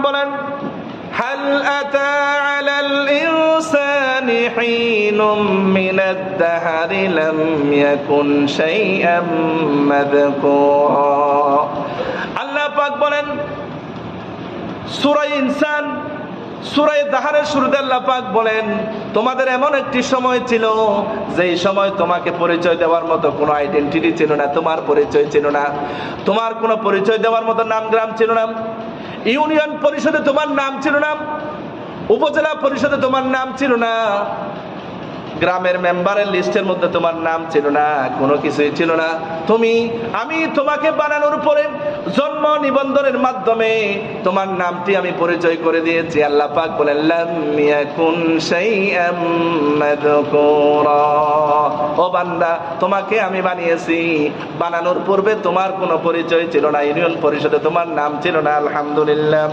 বলেন হাল আতা আলাল ইনসানি হিনুম মিনাদ-দাহরি লাম ইয়াকুন শাইআম মাযকুরা। আল্লাহ পাক বলেন সূরা ইনসান সূরা দাহরের শুরুতে আল্লাহ পাক বলেন তোমাদের এমন একটি সময় ছিল যেই সময় তোমাকে পরিচয় দেওয়ার মতো কোনো আইডেন্টিটি ছিল না, তোমার পরিচয় ছিল না, তোমার কোনো পরিচয় দেওয়ার মতো নামগ্রাম ছিল না, ইউনিয়ন পরিষদে তোমার নাম ছিল না, উপজেলা পরিষদে তোমার নাম ছিল না, গ্রামের মেম্বারের লিস্টের মধ্যে তোমার নাম ছিল না, কোনো কিছুই ছিল না। আমি তোমাকে বানানোর পরে জন্ম নিবন্ধনের মাধ্যমে তোমার নামটি আমি পরিচয় করে দিয়েছি। আল্লাহ পাক বলেন লাম ইয়াকুন শাইআম মাযকুরা। ও বান্দা, তোমাকে আমি বানিয়েছি, বানানোর পূর্বে তোমার কোনো পরিচয় ছিল না, ইউনিয়ন পরিষদে তোমার নাম ছিল না। আলহামদুলিল্লাহ।